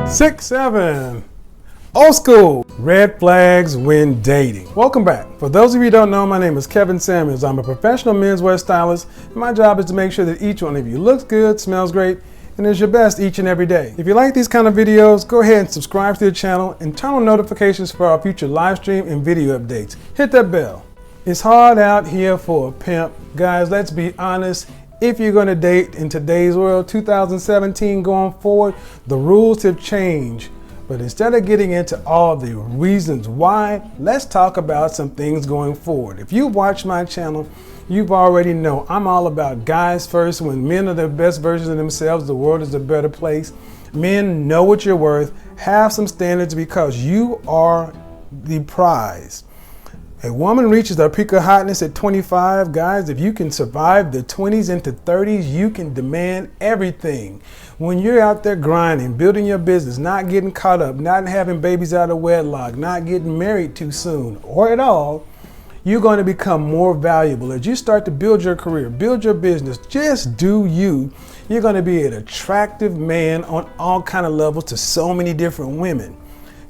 6, 7. Old school. Red flags when dating. Welcome back. For those of you who don't know, my name is Kevin Samuels. I'm a professional menswear stylist, and my job is to make sure that each one of you looks good, smells great, and is your best each and every day. If you like these kind of videos, go ahead and subscribe to the channel and turn on notifications for our future live stream and video updates. Hit that bell. It's hard out here for a pimp. Guys, let's be honest. If you're going to date in today's world, 2017 going forward, the rules have changed. But instead of getting into all the reasons why, let's talk about some things going forward. If you've watched my channel, you've already know I'm all about guys first. When men are the best versions of themselves, the world is a better place. Men, know what you're worth. Have some standards because you are the prize. A woman reaches her peak of hotness at 25. Guys, if you can survive the 20s into 30s, you can demand everything. When you're out there grinding, building your business, not getting caught up, not having babies out of wedlock, not getting married too soon or at all, you're going to become more valuable. As you start to build your career, build your business, just do you. You're going to be an attractive man on all kind of levels to so many different women.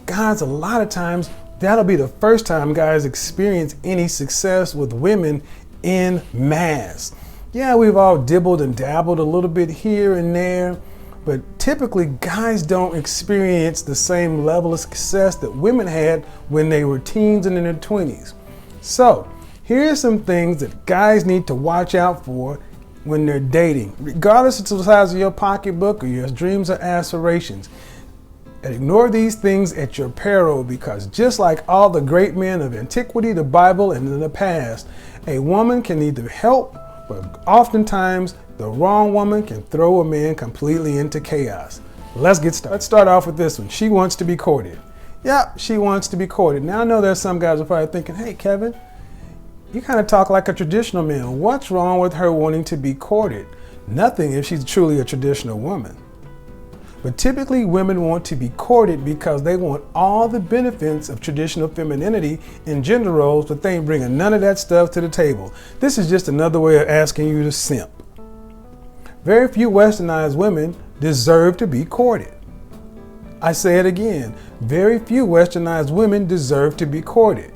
Guys, a lot of times, that'll be the first time guys experience any success with women in mass. Yeah, we've all dibbled and dabbled a little bit here and there, but typically guys don't experience the same level of success that women had when they were teens and in their 20s. So here's some things that guys need to watch out for when they're dating, regardless of the size of your pocketbook or your dreams or aspirations. And ignore these things at your peril, because just like all the great men of antiquity, the Bible, and in the past, a woman can need the help, but oftentimes the wrong woman can throw a man completely into chaos. Let's get started. Let's start off with this one. She wants to be courted. Yep, she wants to be courted. Now I know there's some guys are probably thinking, hey Kevin, you kind of talk like a traditional man. What's wrong with her wanting to be courted? Nothing if she's truly a traditional woman. But typically women want to be courted because they want all the benefits of traditional femininity and gender roles, but they ain't bringing none of that stuff to the table. This is just another way of asking you to simp. Very few westernized women deserve to be courted. I say it again, very few westernized women deserve to be courted.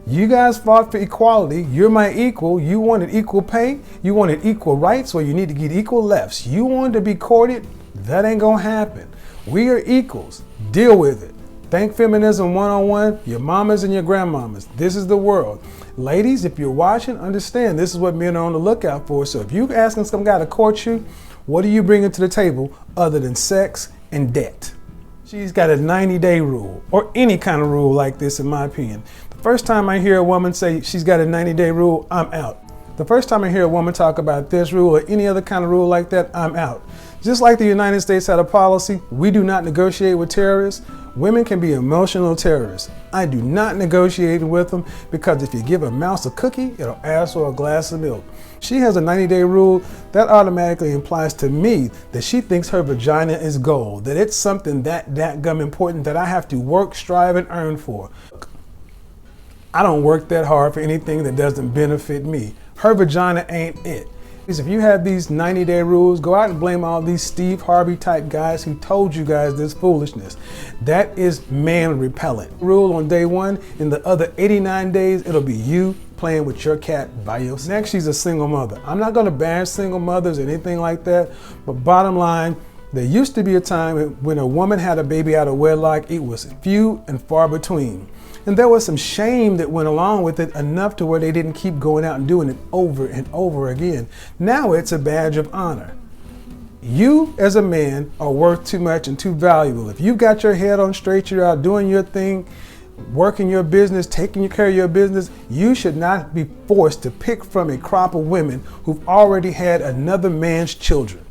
You guys fought for equality. You're my equal. You wanted equal pay. You wanted equal rights, well, you need to get equal lefts. You wanted to be courted. That ain't gonna happen. We are equals. Deal with it. Thank Feminism 101, your mamas and your grandmamas. This is the world. Ladies, if you're watching, understand this is what men are on the lookout for. So if you're asking some guy to court you, what are you bringing to the table other than sex and debt? She's got a 90-day rule, or any kind of rule like this, in my opinion. The first time I hear a woman say she's got a 90-day rule, I'm out. The first time I hear a woman talk about this rule or any other kind of rule like that, I'm out. Just like the United States had a policy, we do not negotiate with terrorists. Women can be emotional terrorists. I do not negotiate with them, because if you give a mouse a cookie, it'll ask for a glass of milk. She has a 90-day rule. That automatically implies to me that she thinks her vagina is gold, that it's something that gum important that I have to work, strive, and earn for. I don't work that hard for anything that doesn't benefit me. Her vagina ain't it. If you have these 90-day rules, go out and blame all these Steve Harvey type guys who told you guys this foolishness. That is man repellent. Rule on day one, in the other 89 days, it'll be you playing with your cat by yourself. Next, she's a single mother. I'm not gonna bash single mothers or anything like that, but bottom line, there used to be a time when a woman had a baby out of wedlock, it was few and far between. And there was some shame that went along with it, enough to where they didn't keep going out and doing it over and over again. Now it's a badge of honor. You as a man are worth too much and too valuable. If you've got your head on straight, you're out doing your thing, working your business, taking care of your business, you should not be forced to pick from a crop of women who've already had another man's children.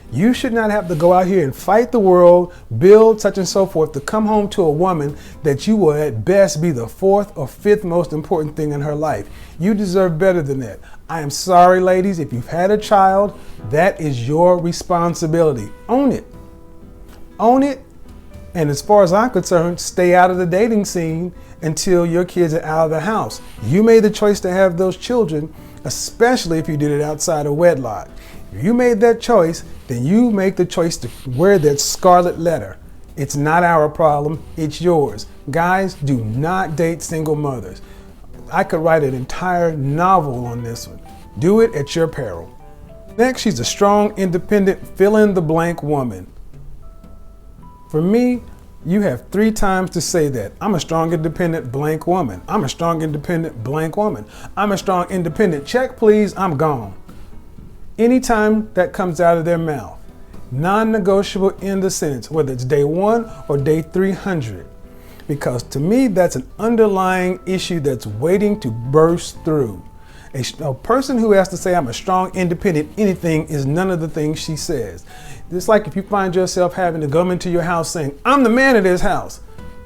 You should not have to go out here and fight the world, build such and so forth, to come home to a woman that you will at best be the fourth or fifth most important thing in her life. You deserve better than that. I am sorry, ladies, if you've had a child, that is your responsibility. Own it. Own it. And as far as I'm concerned, stay out of the dating scene until your kids are out of the house. You made the choice to have those children, especially if you did it outside of wedlock. If you made that choice, then you make the choice to wear that scarlet letter. It's not our problem, it's yours. Guys, do not date single mothers. I could write an entire novel on this one. Do it at your peril. Next, she's a strong, independent, fill-in-the-blank woman. For me, you have 3 times to say that. I'm a strong, independent, blank woman. I'm a strong, independent, blank woman. I'm a strong, independent, check please, I'm gone. Anytime that comes out of their mouth, non-negotiable in the sentence, whether it's day 1 or day 300. Because to me, that's an underlying issue that's waiting to burst through. A person who has to say, I'm a strong, independent anything is none of the things she says. It's like if you find yourself having to come into your house saying, I'm the man of this house.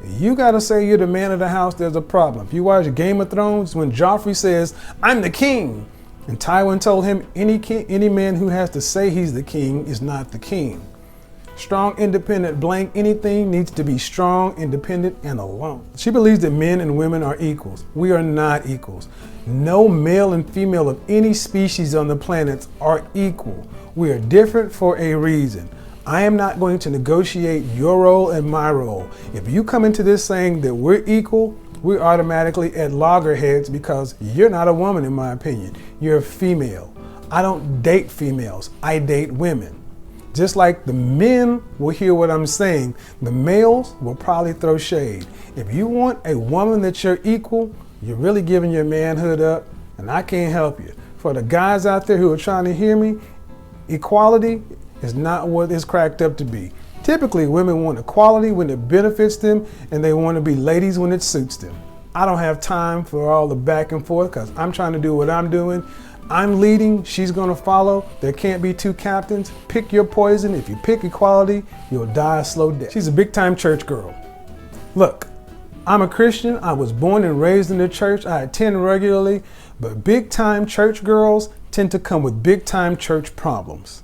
You got to say you're the man of the house, there's a problem. If you watch Game of Thrones, when Joffrey says, I'm the king, and Tywin told him any man who has to say he's the king is not the king. Strong, independent, blank anything needs to be strong, independent, and alone. She believes that men and women are equals. We are not equals. No male and female of any species on the planet are equal. We are different for a reason. I am not going to negotiate your role and my role. If you come into this saying that we're equal, we're automatically at loggerheads because you're not a woman in my opinion. You're a female. I don't date females. I date women. Just like the men will hear what I'm saying, the males will probably throw shade. If you want a woman that you're equal, you're really giving your manhood up, and I can't help you. For the guys out there who are trying to hear me, equality is not what it's cracked up to be. Typically, women want equality when it benefits them, and they want to be ladies when it suits them. I don't have time for all the back and forth because I'm trying to do what I'm doing. I'm leading, she's gonna follow. There can't be 2 captains. Pick your poison. If you pick equality, you'll die a slow death. She's a big time church girl. Look, I'm a Christian. I was born and raised in the church. I attend regularly, but big time church girls tend to come with big time church problems.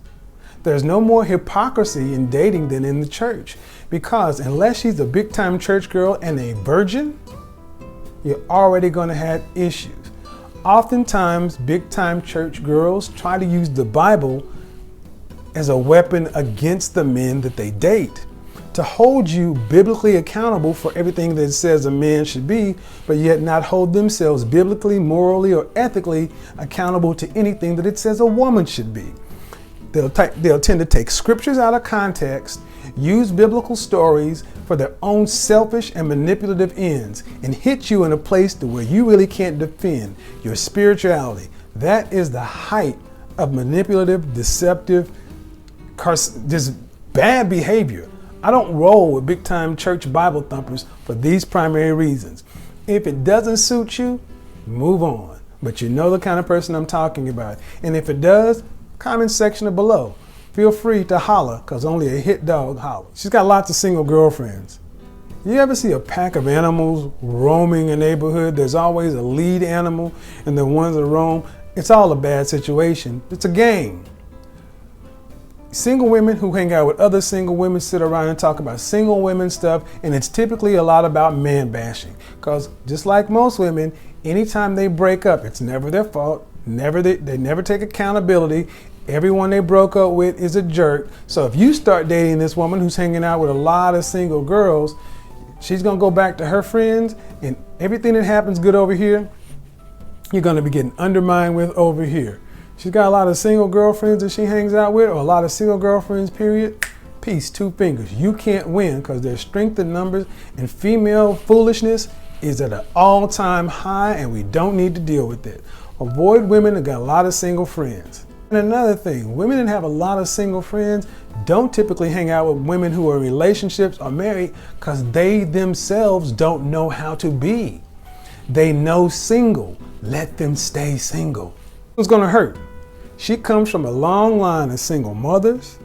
There's no more hypocrisy in dating than in the church because unless she's a big time church girl and a virgin, you're already gonna have issues. Oftentimes, big-time church girls try to use the Bible as a weapon against the men that they date, to hold you biblically accountable for everything that it says a man should be, but yet not hold themselves biblically, morally, or ethically accountable to anything that it says a woman should be. They'll tend to take scriptures out of context, use biblical stories for their own selfish and manipulative ends, and hit you in a place to where you really can't defend your spirituality. That is the height of manipulative, deceptive, just bad behavior. I don't roll with big time church Bible thumpers for these primary reasons. If it doesn't suit you, move on. But you know the kind of person I'm talking about. And if it does, comment section below. Feel free to holler, because only a hit dog hollers. She's got lots of single girlfriends. You ever see a pack of animals roaming a neighborhood? There's always a lead animal and the ones that roam. It's all a bad situation. It's a game. Single women who hang out with other single women sit around and talk about single women stuff, and it's typically a lot about man bashing. Because just like most women, anytime they break up, it's never their fault. They never take accountability. Everyone they broke up with is a jerk. So if you start dating this woman who's hanging out with a lot of single girls, she's gonna go back to her friends, and everything that happens good over here, you're gonna be getting undermined with over here. She's got a lot of single girlfriends that she hangs out with, or a lot of single girlfriends, period. Peace, 2 fingers. You can't win because there's strength in numbers, and female foolishness is at an all-time high, and we don't need to deal with it. Avoid women that got a lot of single friends. And another thing, women that have a lot of single friends don't typically hang out with women who are in relationships or married because they themselves don't know how to be. They know single. Let them stay single. It's gonna hurt. She comes from a long line of single mothers,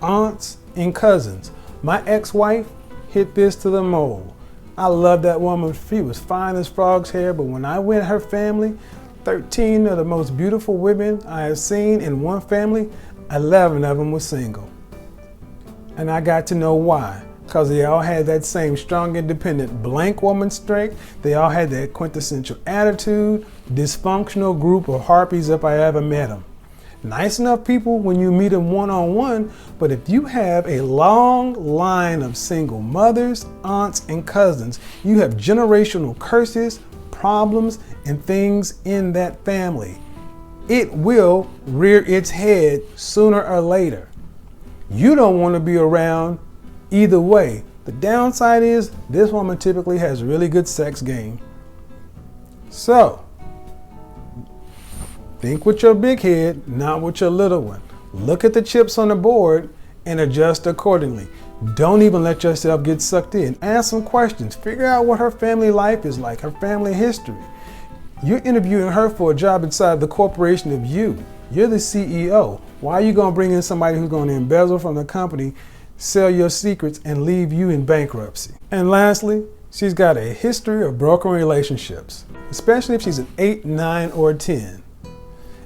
aunts, and cousins. My ex-wife hit this to the mold. I love that woman. She was fine as frog's hair, but when I went her family, 13 of the most beautiful women I have seen in one family, 11 of them were single. And I got to know why. Because they all had that same strong, independent, blank woman strength. They all had that quintessential attitude, dysfunctional group of harpies if I ever met them. Nice enough people when you meet them one-on-one, but if you have a long line of single mothers, aunts, and cousins, you have generational curses, problems, and things in that family. It will rear its head sooner or later. You don't want to be around either way. The downside is this woman typically has really good sex game. So, think with your big head, not with your little one. Look at the chips on the board and adjust accordingly. Don't even let yourself get sucked in. Ask some questions. Figure out what her family life is like, her family history. You're interviewing her for a job inside the corporation of you. You're the CEO. Why are you going to bring in somebody who's going to embezzle from the company, sell your secrets, and leave you in bankruptcy? And lastly, she's got a history of broken relationships, especially if she's an 8, 9, or 10.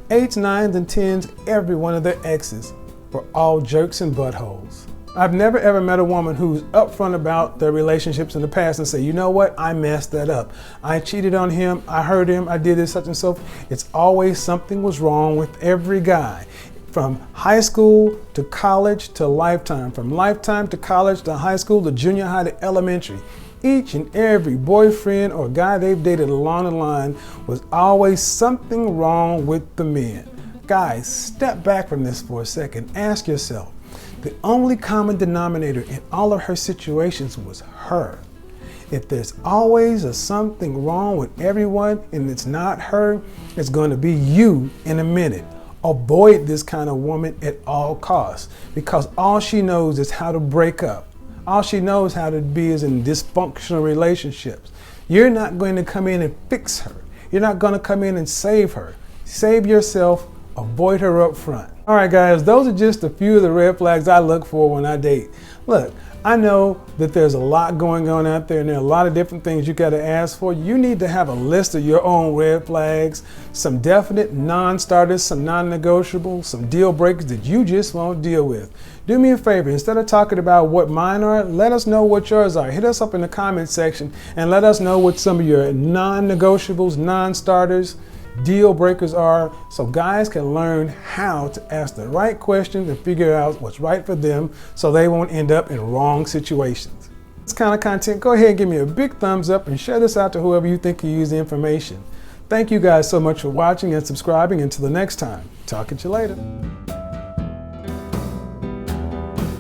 8s, 9s, and 10s, every one of their exes were all jerks and buttholes. I've never ever met a woman who's upfront about their relationships in the past and say, you know what, I messed that up. I cheated on him, I hurt him, I did this, such and so forth. It's always something was wrong with every guy. From high school to college to lifetime, from lifetime to college to high school to junior high to elementary. Each and every boyfriend or guy they've dated along the line was always something wrong with the men. Guys, step back from this for a second. Ask yourself, the only common denominator in all of her situations was her. If there's always something wrong with everyone and it's not her, it's going to be you in a minute. Avoid this kind of woman at all costs, because all she knows is how to break up. All she knows how to be is in dysfunctional relationships. You're not going to come in and fix her. You're not going to come in and save her. Save yourself. Avoid her up front. All right, guys, those are just a few of the red flags I look for when I date. Look, I know that there's a lot going on out there and there are a lot of different things you got to ask for. You need to have a list of your own red flags, some definite non-starters, some non-negotiables, some deal breakers that you just won't deal with. Do me a favor, instead of talking about what mine are, let us know what yours are. Hit us up in the comment section and let us know what some of your non-negotiables, non-starters, deal breakers are, so guys can learn how to ask the right questions and figure out what's right for them so they won't end up in wrong situations. This kind of content, go ahead and give me a big thumbs up and share this out to whoever you think can use the information. Thank you guys so much for watching and subscribing. Until the next time, talking to you later.